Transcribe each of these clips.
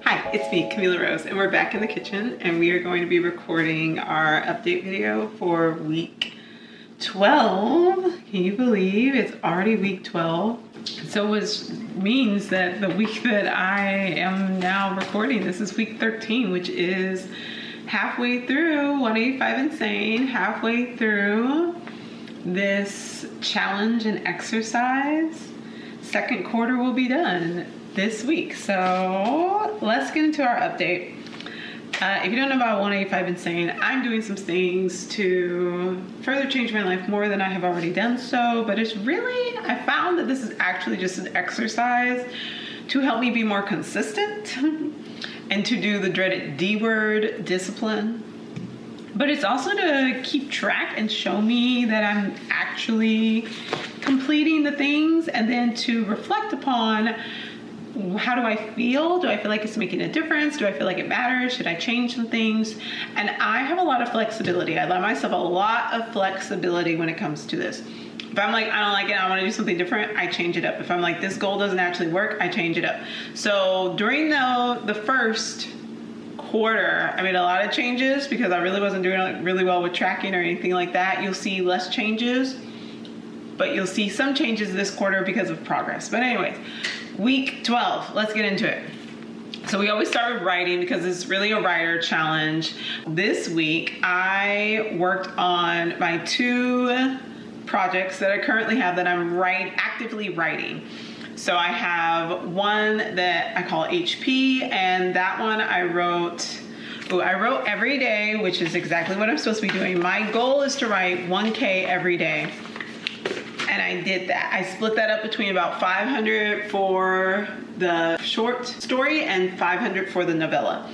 Hi, it's me, Camila Rose, and we're back in the kitchen, and we are going to be recording our update video for week 12. Can you believe it's already week 12? So which means that the week that I am now recording, this is week 13, which is halfway through 185 Insane, halfway through this challenge and exercise. Second quarter will be done this week. So let's get into our update. If you don't know about 185 Insane, I'm doing some things to further change my life more than I have already done so, but it's really, I found that this is actually just an exercise to help me be more consistent and to do the dreaded D word, discipline. But it's also to keep track and show me that I'm actually completing the things, and then to reflect upon, how do I feel? Do I feel like it's making a difference? Do I feel like it matters? Should I change some things? And I have a lot of flexibility. I allow myself a lot of flexibility when it comes to this. If I'm like, I don't like it, I want to do something different, I change it up. If I'm like, this goal doesn't actually work, I change it up. So during the first quarter, I made a lot of changes because I really wasn't doing really well with tracking or anything like that. You'll see less changes, but you'll see some changes this quarter because of progress. But anyways, week 12, let's get into it. So we always start with writing because it's really a writer challenge. This week, I worked on my 2 projects that I currently have that I'm actively writing. So I have one that I call HP, and that one I wrote every day, which is exactly what I'm supposed to be doing. My goal is to write 1K every day. And I did that. I split that up between about 500 for the short story and 500 for the novella.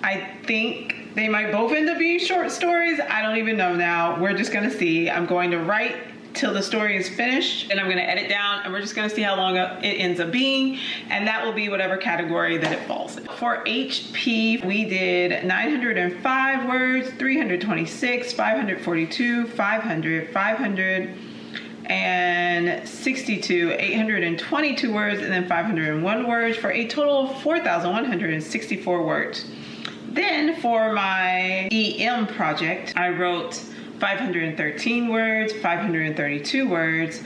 I think they might both end up being short stories. I don't even know now. We're just gonna see. I'm going to write till the story is finished, and I'm gonna edit down, and we're just gonna see how long it ends up being, and that will be whatever category that it falls in. For HP, we did 905 words, 326, 542, 500, 562, 822 words, and then 501 words for a total of 4,164 words. Then for my EM project, I wrote 513 words, 532 words,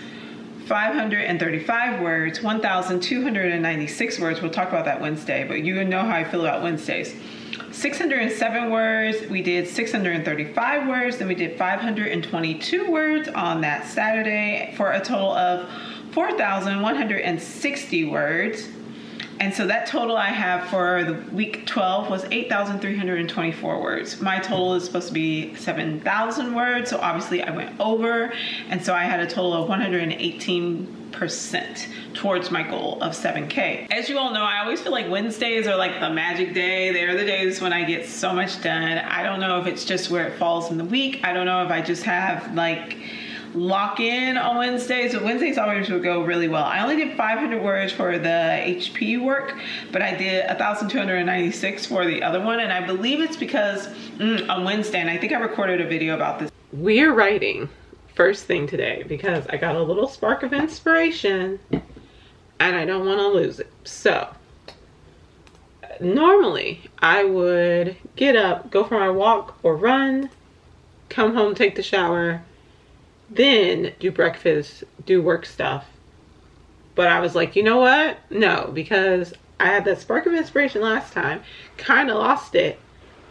535 words, 1,296 words. We'll talk about that Wednesday, but you know how I feel about Wednesdays. 607 words, we did 635 words, then we did 522 words on that Saturday for a total of 4,160 words. And so that total I have for the week 12 was 8,324 words. My total is supposed to be 7,000 words, so obviously I went over, and so I had a total of 118% towards my goal of 7K. As you all know, I always feel like Wednesdays are like the magic day. They're the days when I get so much done. I don't know if it's just where it falls in the week. I don't know if I just have like lock in on Wednesdays, but Wednesdays always would go really well. I only did 500 words for the HP work, but I did 1,296 for the other one, and I believe it's because on Wednesday, and I think I recorded a video about this. We're writing first thing today because I got a little spark of inspiration and I don't want to lose it. So normally I would get up, go for my walk or run, come home, take the shower, then do breakfast, do work stuff. But I was like, you know what? No, because I had that spark of inspiration last time, kind of lost it.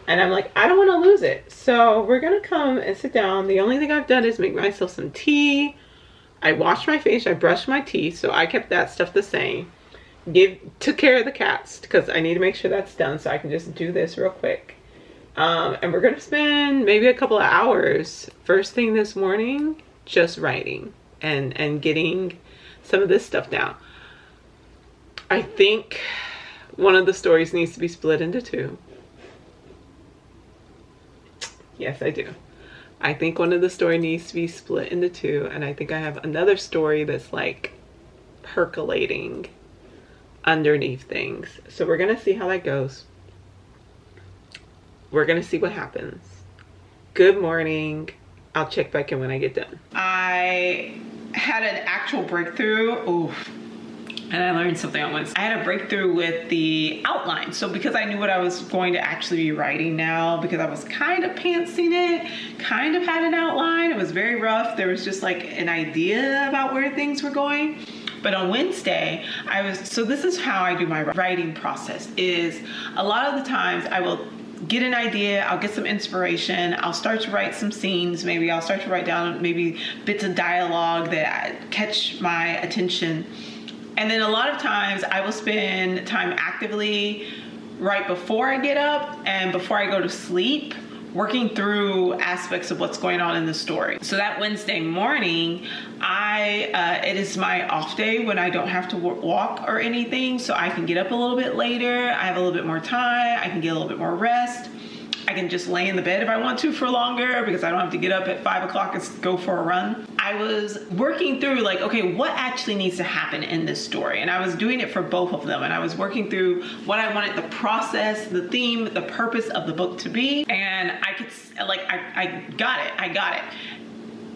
And I'm like, I don't want to lose it. So we're going to come and sit down. The only thing I've done is make myself some tea. I washed my face, I brushed my teeth, so I kept that stuff the same. Took care of the cats because I need to make sure that's done so I can just do this real quick. And we're going to spend maybe a couple of hours first thing this morning just writing and getting some of this stuff down. I think one of the stories needs to be split into 2. Yes, I do. I think one of the story needs to be split into 2, and I think I have another story that's like percolating underneath things. So we're gonna see how that goes. We're gonna see what happens. Good morning. I'll check back in when I get done. I had an actual breakthrough. Oof. And I learned something on Wednesday. I had a breakthrough with the outline. So because I knew what I was going to actually be writing now, because I was kind of pantsing it, kind of had an outline. It was very rough. There was just like an idea about where things were going. But on Wednesday, so this is how I do my writing process, is a lot of the times I will get an idea, I'll get some inspiration, I'll start to write some scenes, maybe I'll start to write down maybe bits of dialogue that catch my attention. And then a lot of times I will spend time actively right before I get up and before I go to sleep, working through aspects of what's going on in the story. So that Wednesday morning, it is my off day when I don't have to walk or anything, so I can get up a little bit later, I have a little bit more time, I can get a little bit more rest. I can just lay in the bed if I want to for longer because I don't have to get up at 5 o'clock and go for a run. I was working through like, okay, what actually needs to happen in this story? And I was doing it for both of them. And I was working through what I wanted the process, the theme, the purpose of the book to be. And I could, like, I got it.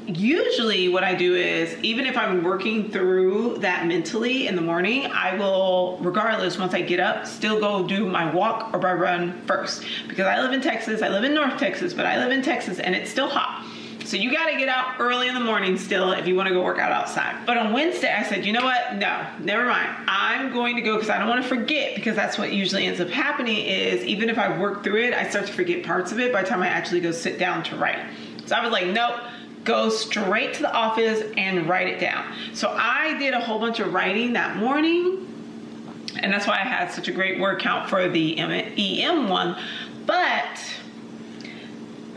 Usually what I do is, even if I'm working through that mentally in the morning, I will, regardless, once I get up, still go do my walk or my run first. Because I live in Texas, I live in North Texas, but I live in Texas and it's still hot. So you gotta get out early in the morning still if you wanna go work out outside. But on Wednesday, I said, you know what? No, never mind. I'm going to go because I don't wanna forget, because that's what usually ends up happening is, even if I work through it, I start to forget parts of it by the time I actually go sit down to write. So I was like, nope. Go straight to the office and write it down. So I did a whole bunch of writing that morning, and that's why I had such a great word count for the EM one, but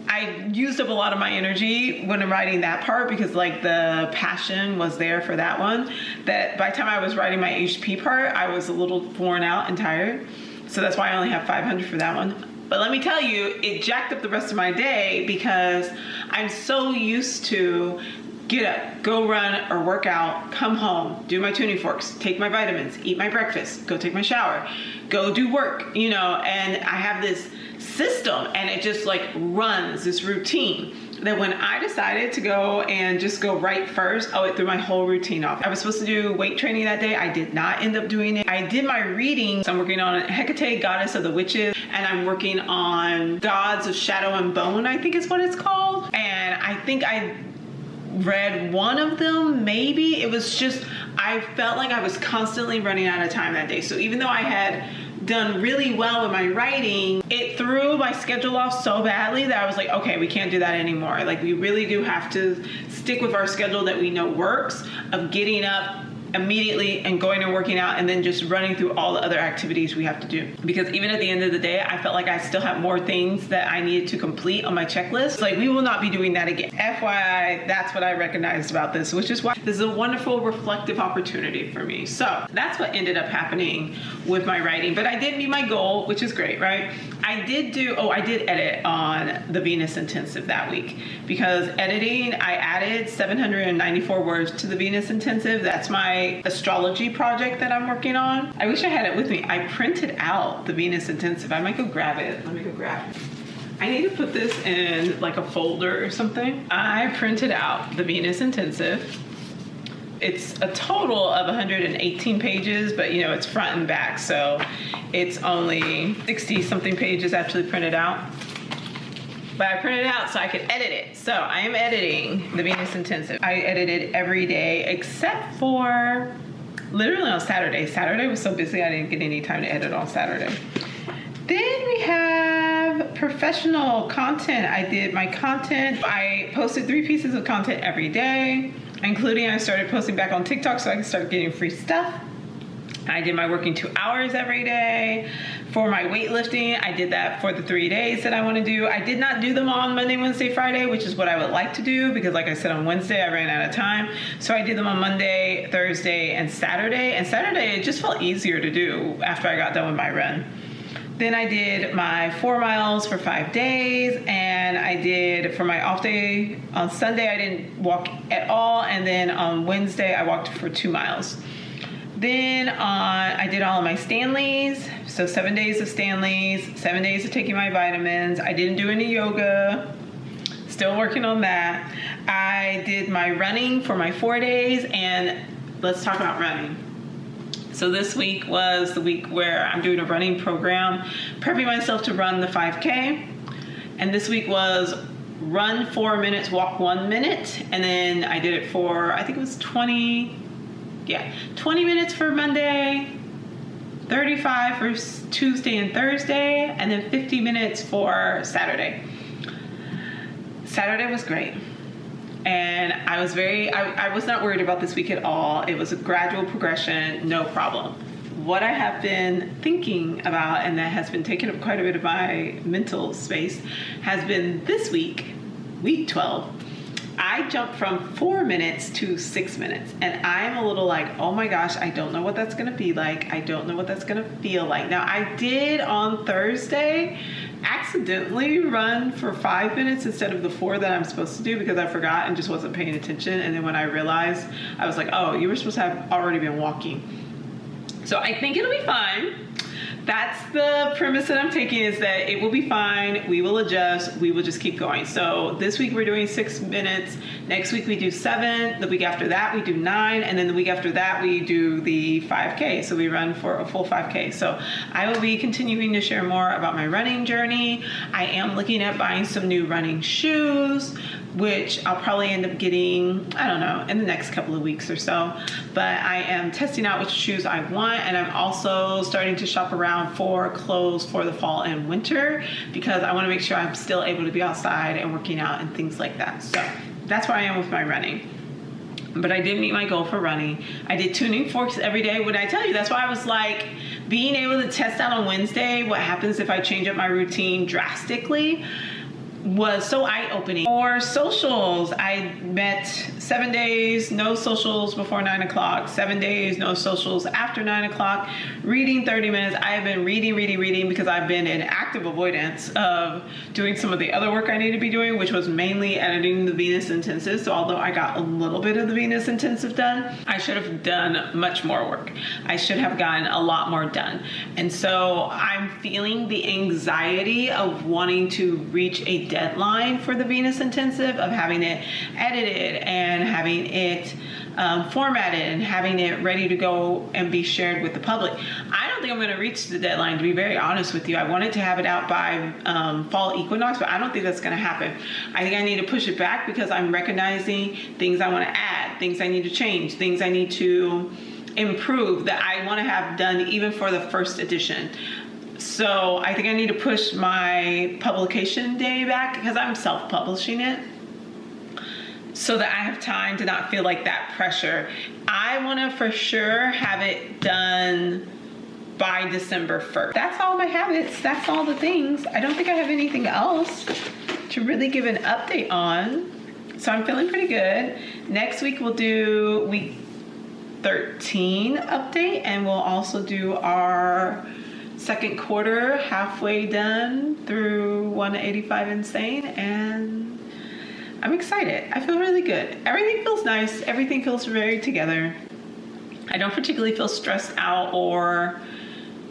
I used up a lot of my energy when I'm writing that part because like the passion was there for that one, that by the time I was writing my HP part, I was a little worn out and tired. So that's why I only have 500 for that one. But let me tell you, it jacked up the rest of my day because I'm so used to get up, go run or work out, come home, do my tuning forks, take my vitamins, eat my breakfast, go take my shower, go do work, you know, and I have this system and it just like runs this routine that when I decided to go and just go right first, it threw my whole routine off. I was supposed to do weight training that day. I did not end up doing it. I did my reading. So I'm working on Hecate, Goddess of the Witches, and I'm working on Gods of Shadow and Bone, I think is what it's called. And I think I read one of them, maybe. It was just, I felt like I was constantly running out of time that day. So even though I had done really well with my writing, it threw my schedule off so badly that I was like, okay, we can't do that anymore. Like we really do have to stick with our schedule that we know works, of getting up immediately and going and working out and then just running through all the other activities we have to do. Because even at the end of the day, I felt like I still have more things that I needed to complete on my checklist. Like we will not be doing that again. FYI, that's what I recognized about this, which is why this is a wonderful reflective opportunity for me. So that's what ended up happening with my writing. But I did meet my goal, which is great, right? I did edit on the Venus Intensive that week because editing, I added 794 words to the Venus Intensive. That's my astrology project that I'm working on. I wish I had it with me. I printed out the Venus Intensive. I might go grab it. Let me go grab it. I need to put this in like a folder or something. I printed out the Venus Intensive. It's a total of 118 pages, but you know, it's front and back. So it's only 60 something pages actually printed out. But I printed it out so I could edit it. So I am editing the Venus Intensive. I edited every day except for literally on Saturday. Saturday was so busy I didn't get any time to edit on Saturday. Then we have professional content. I did my content. I posted 3 pieces of content every day, including I started posting back on TikTok so I can start getting free stuff. I did my working 2 hours every day. For my weightlifting, I did that for the 3 days that I want to do. I did not do them on Monday, Wednesday, Friday, which is what I would like to do because like I said, on Wednesday, I ran out of time. So I did them on Monday, Thursday, and Saturday. And Saturday, it just felt easier to do after I got done with my run. Then I did my 4 miles for 5 days, and I did for my off day on Sunday, I didn't walk at all. And then on Wednesday, I walked for 2 miles. Then I did all of my Stanleys. So 7 days of Stanleys, 7 days of taking my vitamins. I didn't do any yoga, still working on that. I did my running for my 4 days, and let's talk about running. So this week was the week where I'm doing a running program, prepping myself to run the 5K. And this week was run 4 minutes, walk 1 minute. And then I did it for, I think it was 20 minutes for Monday, 35 for Tuesday and Thursday, and then 50 minutes for Saturday. Saturday was great. And I was not worried about this week at all. It was a gradual progression, no problem. What I have been thinking about, and that has been taking up quite a bit of my mental space, has been this week, week 12. I jumped from 4 minutes to 6 minutes, and I'm a little like, oh my gosh, I don't know what that's gonna be like. I don't know what that's gonna feel like. Now, I did on Thursday accidentally run for 5 minutes instead of the 4 that I'm supposed to do because I forgot and just wasn't paying attention. And then when I realized, I was like, oh, you were supposed to have already been walking. So I think it'll be fine. That's the premise that I'm taking, is that it will be fine. We will adjust. We will just keep going. So this week we're doing 6 minutes. Next week we do 7. The week after that we do 9. And then the week after that we do the 5K. So we run for a full 5K. So I will be continuing to share more about my running journey. I am looking at buying some new running shoes, which I'll probably end up getting, I don't know, in the next couple of weeks or so. But I am testing out which shoes I want, and I'm also starting to shop around for clothes for the fall and winter because I want to make sure I'm still able to be outside and working out and things like that. So that's where I am with my running. But I did meet my goal for running. I did tuning forks every day. What I tell you, that's why I was like, being able to test out on Wednesday what happens if I change up my routine drastically was so eye-opening. For socials, I met 7 days, no socials before 9 o'clock, 7 days, no socials after 9 o'clock, reading 30 minutes. I have been reading because I've been in active avoidance of doing some of the other work I need to be doing, which was mainly editing the Venus Intensive. So although I got a little bit of the Venus Intensive done, I should have done much more work. I should have gotten a lot more done. And so I'm feeling the anxiety of wanting to reach a deadline for the Venus Intensive, of having it edited and having it formatted and having it ready to go and be shared with the public. I don't think I'm going to reach the deadline, to be very honest with you. I wanted to have it out by fall equinox, but I don't think that's going to happen. I think I need to push it back because I'm recognizing things I want to add, things I need to change, things I need to improve that I want to have done even for the first edition. So I think I need to push my publication day back because I'm self-publishing it, so that I have time to not feel like that pressure. I want to for sure have it done by December 1st. That's all my habits. That's all the things. I don't think I have anything else to really give an update on. So I'm feeling pretty good. Next week we'll do week 13 update, and we'll also do our second quarter, halfway done through 185 Insane, and I'm excited. I feel really good. Everything feels nice. Everything feels very together. I don't particularly feel stressed out or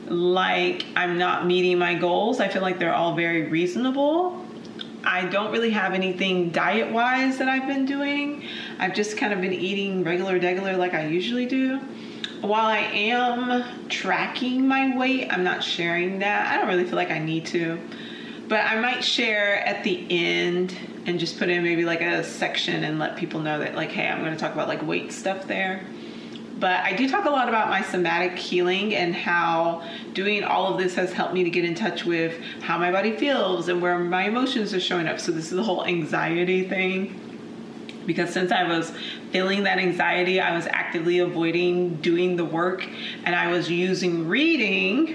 like I'm not meeting my goals. I feel like they're all very reasonable. I don't really have anything diet-wise that I've been doing. I've just kind of been eating regular like I usually do. While I am tracking my weight, I'm not sharing that. I don't really feel like I need to. But I might share at the end and just put in maybe like a section and let people know that, like, hey, I'm going to talk about like weight stuff there. But I do talk a lot about my somatic healing and how doing all of this has helped me to get in touch with how my body feels and where my emotions are showing up. So this is the whole anxiety thing. Because since I was feeling that anxiety, I was actively avoiding doing the work, and I was using reading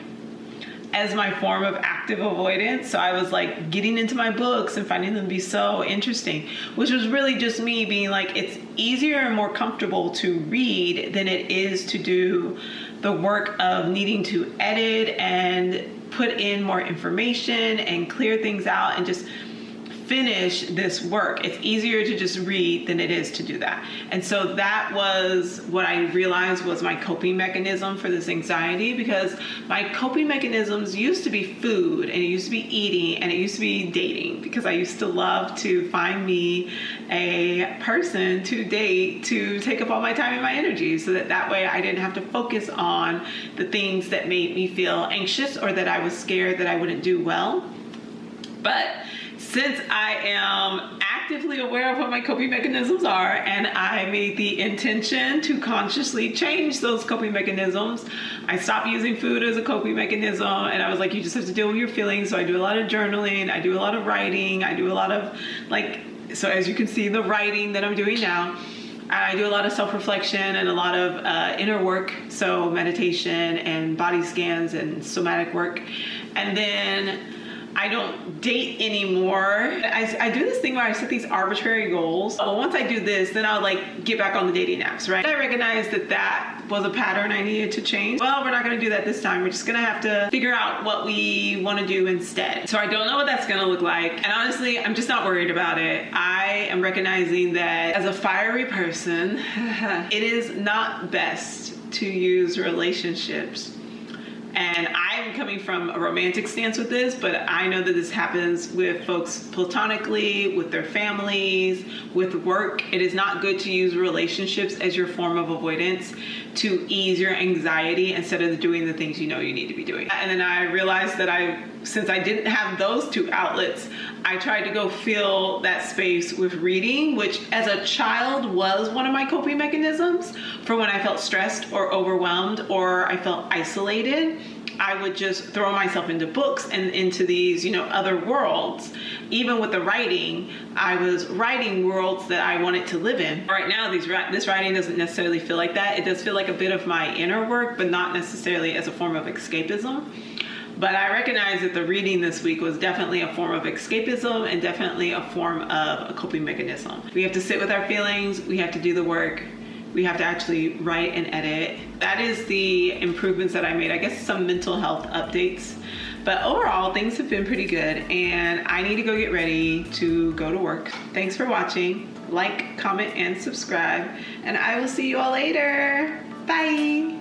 as my form of active avoidance. So I was like getting into my books and finding them to be so interesting, which was really just me being like, it's easier and more comfortable to read than it is to do the work of needing to edit and put in more information and clear things out and just finish this work. It's easier to just read than it is to do that. And so that was what I realized was my coping mechanism for this anxiety, because my coping mechanisms used to be food, and it used to be eating, and it used to be dating, because I used to love to find me a person to date to take up all my time and my energy, so that way I didn't have to focus on the things that made me feel anxious or that I was scared that I wouldn't do well. But since I am actively aware of what my coping mechanisms are, and I made the intention to consciously change those coping mechanisms, I stopped using food as a coping mechanism, and I was like, you just have to deal with your feelings. So I do a lot of journaling, I do a lot of writing, I do a lot of so as you can see, the writing that I'm doing now, I do a lot of self-reflection and a lot of inner work, so meditation and body scans and somatic work. And then I don't date anymore. I do this thing where I set these arbitrary goals. Well, once I do this, then I'll get back on the dating apps, right? I recognized that was a pattern I needed to change. Well, we're not gonna do that this time. We're just gonna have to figure out what we wanna do instead. So I don't know what that's gonna look like. And honestly, I'm just not worried about it. I am recognizing that as a fiery person, it is not best to use relationships. And I'm coming from a romantic stance with this, but I know that this happens with folks platonically, with their families, with work. It is not good to use relationships as your form of avoidance to ease your anxiety instead of doing the things you know you need to be doing. And then I realized that since I didn't have those two outlets, I tried to go fill that space with reading, which as a child was one of my coping mechanisms for when I felt stressed or overwhelmed or I felt isolated. I would just throw myself into books and into these, other worlds. Even with the writing, I was writing worlds that I wanted to live in. Right now, this writing doesn't necessarily feel like that. It does feel like a bit of my inner work, but not necessarily as a form of escapism. But I recognize that the reading this week was definitely a form of escapism and definitely a form of a coping mechanism. We have to sit with our feelings. We have to do the work. We have to actually write and edit. That is the improvements that I made. I guess some mental health updates. But overall, things have been pretty good, and I need to go get ready to go to work. Thanks for watching. Like, comment, and subscribe, and I will see you all later. Bye.